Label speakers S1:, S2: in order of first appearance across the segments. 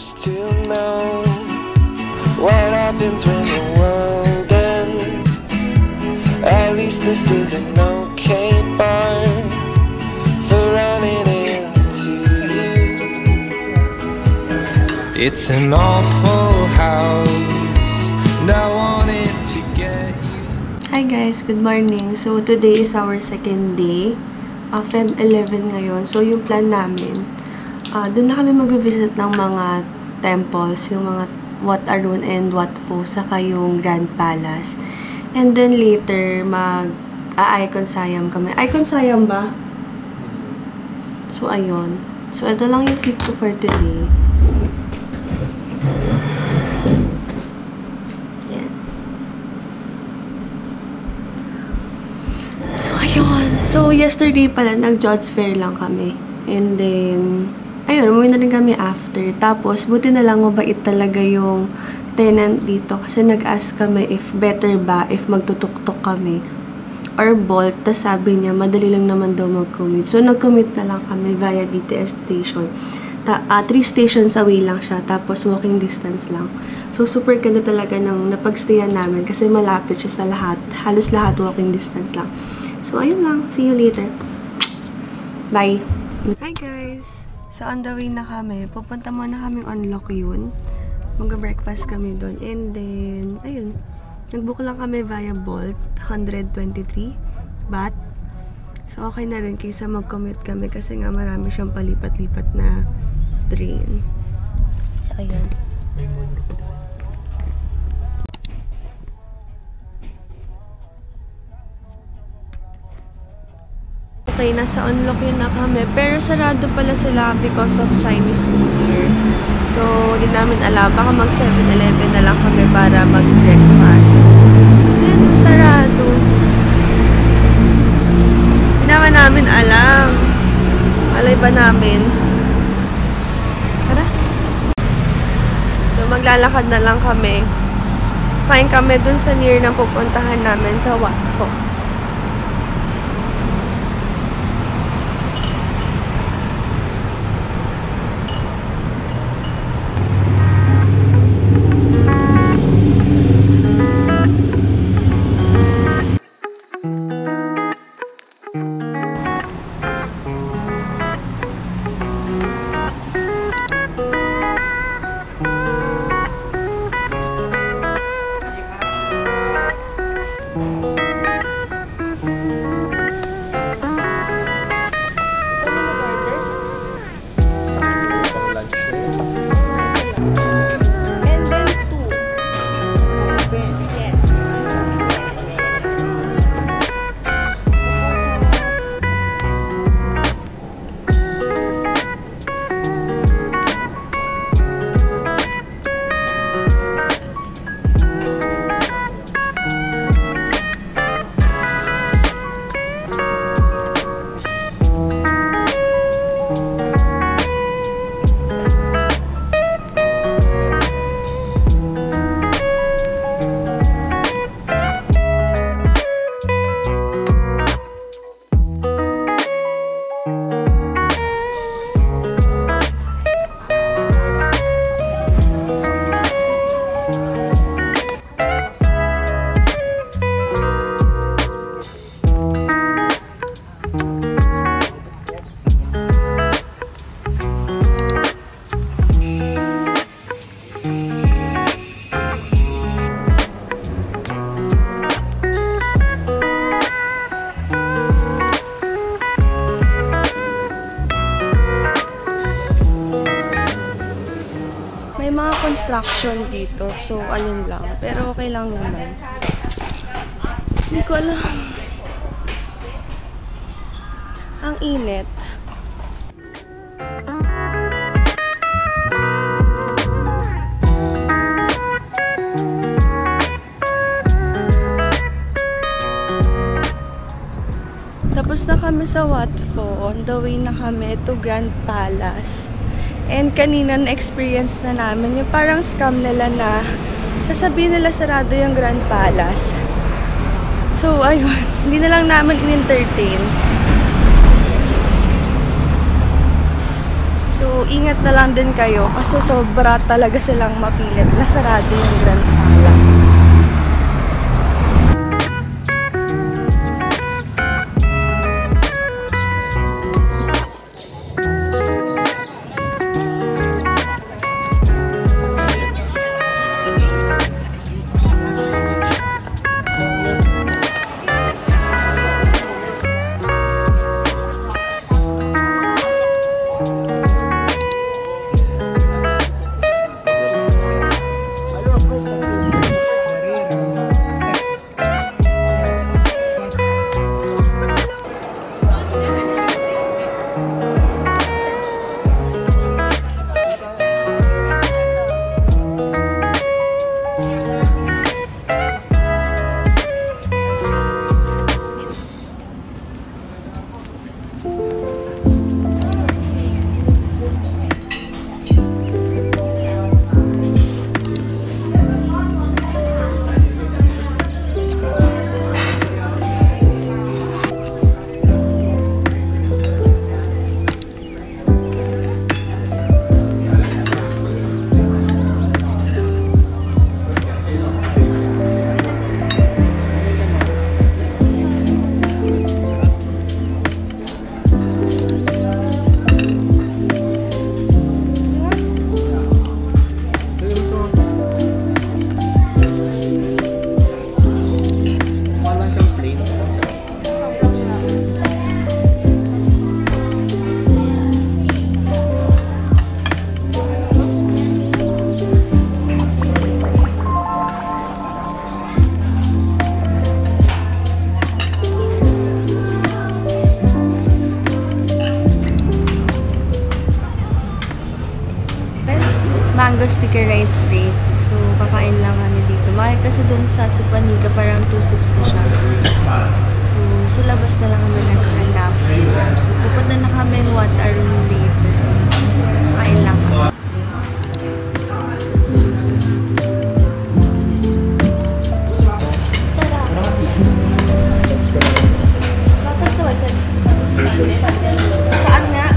S1: used to know what happens when the world ends. At least this is an okay bar for running into you. It's an awful house, and I wanted to get you.
S2: Hi guys, good morning. So today is our second day. Feb 11 ngayon. So yung plan namin, doon na kami mag-visit ng mga temples, yung mga Wat Arun and Wat Pho, saka yung Grand Palace. And then later, mag-Icon Siam kami. Icon Siam ba? So, ayun. So, ito lang yung fit ko for today. Yan. So, ayun. So, yesterday pala, nag-Jods Fair lang kami. And then, ayun, umuwi na rin kami after. Tapos, buti na lang mabait talaga yung tenant dito. Kasi nag-ask kami if better ba, if magtutuktok kami or Bolt. Tapos sabi niya, madali lang naman daw mag-commute. So, nag-commute na lang kami via BTS station. 3 stations away lang siya. Tapos, walking distance lang. So, super ganda talaga ng napagstayan namin. Kasi malapit siya sa lahat. Halos lahat walking distance lang. So, ayun lang. See you later. Bye! Hi guys! So, on the way na kami. Pupunta muna kaming Unlock yun. Mag-breakfast kami doon. And then, ayun. Nag-book lang kami via Bolt. 123 baht. So, okay na rin kaysa mag-commute kami kasi nga marami siyang palipat-lipat na train. So, ayun. Okay, nasa Unlock yun na kami. Pero sarado pala sila because of Chinese New Year. So, hindi namin alam. Baka mag 7-Eleven na lang kami para mag-breakfast. Ayan, sarado. Hindi naman namin alam. Alay ba namin? Tara. So, maglalakad na lang kami. Kain kami dun sa near ng pupuntahan namin sa Wat Pho. Construction dito. So, ayun lang. Pero okay lang naman. Hindi ko alam. Ang init. Tapos na kami sa Wat Pho. On the way na kami to Grand Palace. And kanina na-experience na namin yung parang scam nila na sasabihin nila sarado yung Grand Palace. So, ayun. Hindi na lang namin in-entertain. So, ingat na lang din kayo kasi sobra talaga silang mapilit. Nasarado yung Grand Palace. Mango sticker rice bread. So, kakain lang kami dito. Mahal kasi dun sa Supaniga, parang 260 siya. So, sa labas na lang kami naghahanap. So, pupunta na kami in what a room later. Kakain lang kami. Sarap. Bakit to? Saan nga?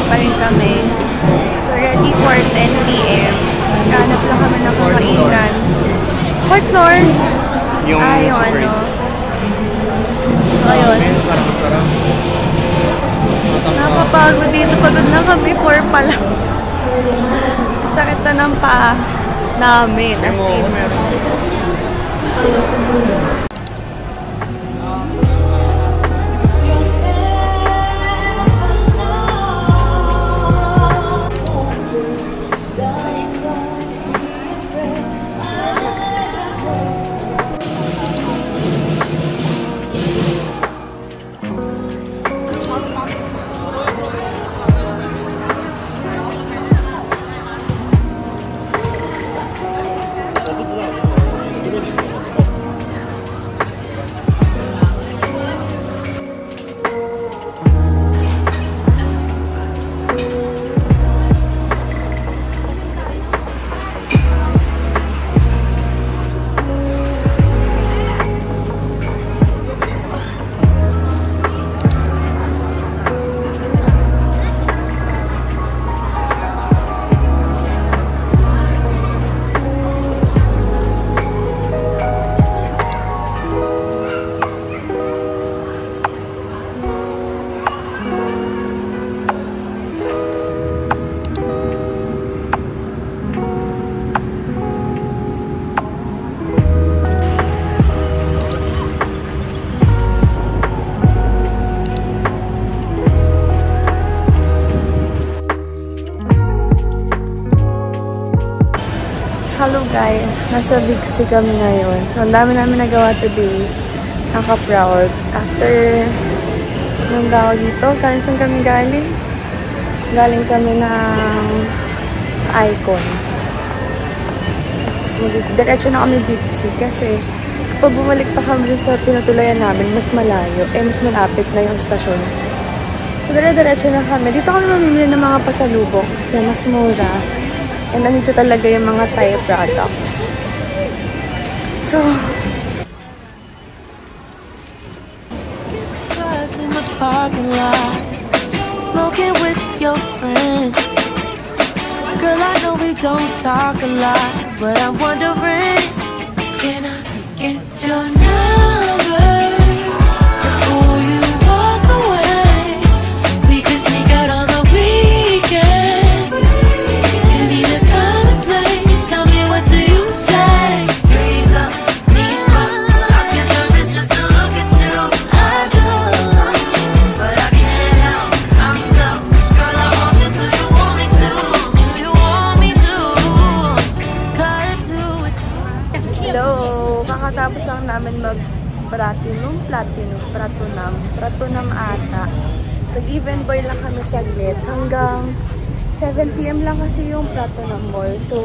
S2: Pa rin kami. So, ready for 10 p.m. Kahanap lang kami ng kakainan. Fourth floor? Yung ano. So, ayun. Nakapagod dito. Pagod na kami. 4 pa lang. Sakit na ng paa namin. As in. Guys, nasa Big C kami ngayon. So, ang dami namin nagawa today. Nakaka-proud. After nung tawag dito, saan kami galing? Galing kami ng Icon. Tapos diretso na kami Big C kasi kapag bumalik pa kami sa tinutulayan namin, mas malayo. Mas malapit na yung stasyon. So, diretso na kami. Dito kami mamimili ng mga pasalubong kasi mas mura. And nandito talaga yung mga Thai products. So,
S1: in the parking lot, smoking with your friends. Girl, I know we don't talk a lot, but I'm wondering, can I get your number before you walk away? We could sneak out on the weekend. Give me the time and place. Tell me, what do you say? Freeze up, knees up. I get nervous just to look at you. I do, but I can't help. I'm selfish, girl. I want you. Do you want me to? Do you want me to? Cut to it.
S2: hello! Kakatapos lang namin mag-Pratunam ata. So, even boy lang kami saglit. Hanggang 7 PM lang kasi yung Pratunam Mall. So,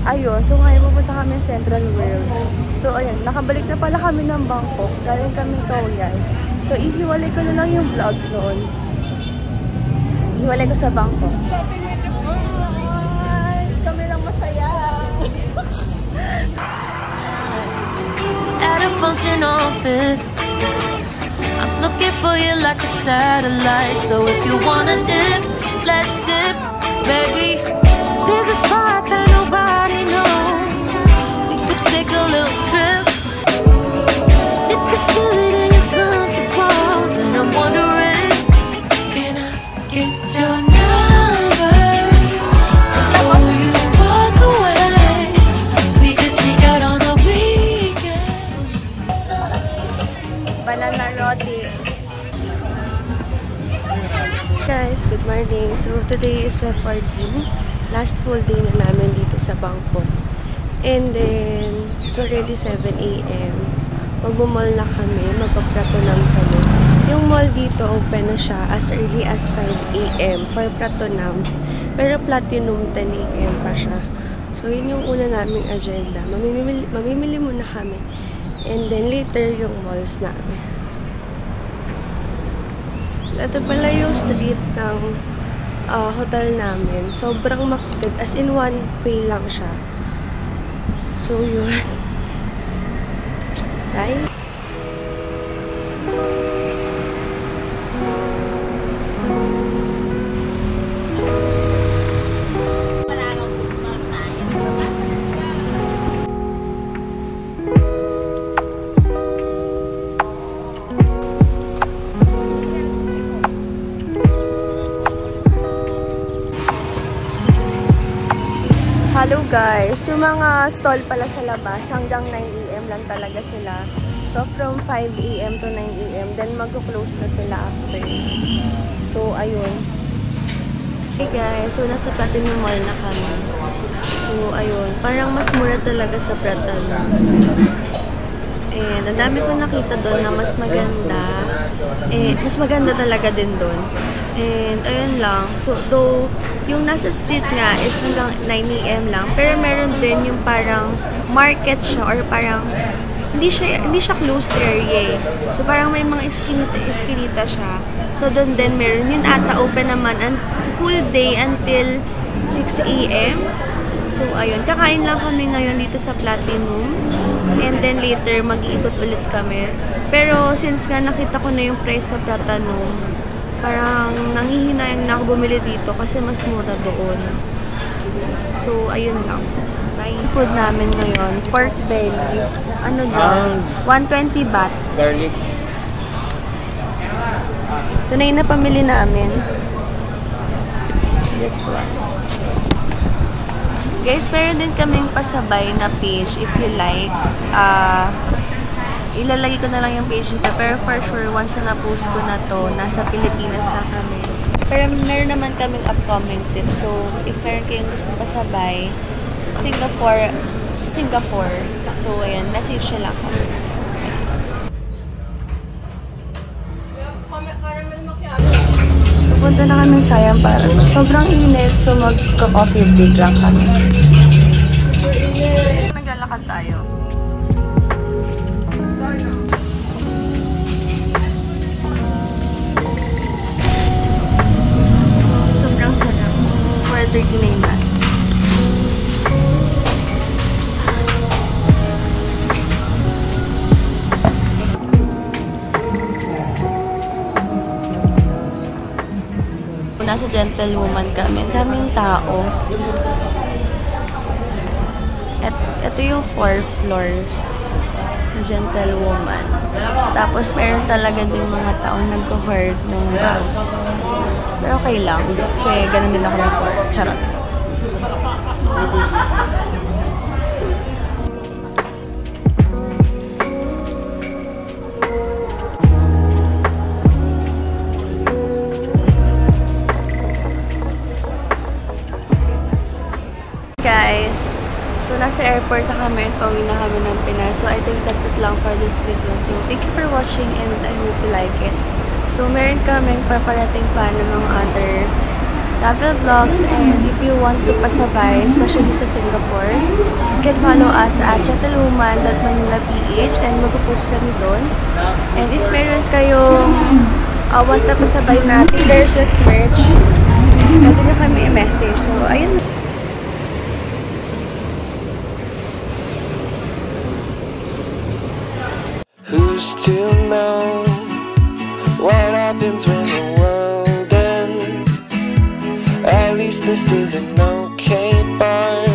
S2: ayun. So, ngayon pupunta kami Central World. So, ayun. Nakabalik na pala kami ng Bangkok. Galing kami Kauyan. So, ihiwalay ko na lang yung vlog noon. Ihiwalay ko sa Bangkok. Kami lang masaya.
S1: At a function on Fifth, I'm looking for you like a satellite. So if you wanna dip, let's dip, baby. There's a spot that nobody knows. We could take a little trip. If you feel it and you're comfortable, then I'm wondering, can I get your number before you walk away? We could sneak out on the weekend.
S2: Banana roti. Guys, good morning. So, today is Feb 14. Last full day na namin dito sa Bangkok. And then, it's already 7 AM. Magmumall na kami. Magpapratunam kami. Yung mall dito, open na siya as early as 5 AM for Pratunam. Pero Platinum 10 AM pa siya. So, yun yung una naming agenda. Mamimili muna kami. And then, later, yung malls namin. So, ito pala yung street ng hotel namin. Sobrang makitid. As in, one way lang siya. So, yun. Bye! Hello guys! Yung mga stall pala sa labas, hanggang 9 AM lang talaga sila. So, from 5 AM to 9 AM, then mag-close na sila after. So, ayun. Hey guys! So, nasa Platinum Mall na kami. So, ayun. Parang mas mura talaga sa Pratunam. And, ang dami ko nakita doon na mas maganda. Mas maganda talaga din doon. And, ayun lang. So, though, yung nasa street nga is hanggang 9 AM lang. Pero meron din yung parang market siya or parang hindi siya closed area. So, parang may mga iskinita siya. So, doon din meron. Yun ata open naman full day until 6 AM. So, ayun. Kakain lang kami ngayon dito sa Platinum. And then later, mag-iikot ulit kami. Pero, since nga nakita ko na yung price sa Pratunam, parang nanghihinayang na ako bumili dito kasi mas mura doon. So, ayun lang. Bye. Food namin ngayon, pork belly. Ano doon? 120 baht.
S3: Garlic.
S2: Ito na yung napamili namin. This one. Guys, meron din kaming pasabay na page if you like. Ilalagay ko na lang yung page dito. Pero for sure, once na na-post ko na to, nasa Pilipinas na kami. Pero meron naman kaming upcoming tips. So, if meron kayong gusto pasabay, Singapore. So, ayan, message siya lang kami. Pupunta na kami sa Siam Park. Sobrang init, so magka-coffee break lang kami. Naglalakad tayo. Sobrang sarap. 4:30 na yung mat. Nasa Gentlewoman kami. Ang daming tao. Ito yung 4 floors ng Gentlewoman. Tapos meron talaga din mga taong nag-hoard ng bag. Pero okay lang. Kasi ganun din ako before. Charot. Guys, so nasa airport na kami at pauwi na kami ng Pinas. So I think that's it lang for this video. So thank you for watching and I hope you like it. So meron kaming paparating pa ng mga other travel vlogs, and if you want to pasabay, especially sa Singapore, you can follow us at gentlewoman.manila.ph and magpo-post kami doon. And if meron kayong want na pasabay natin Taylor Swift merch, pwede na kami i-message. So ayun.
S1: Who's to know what happens when the world ends? At least this is an okay bar.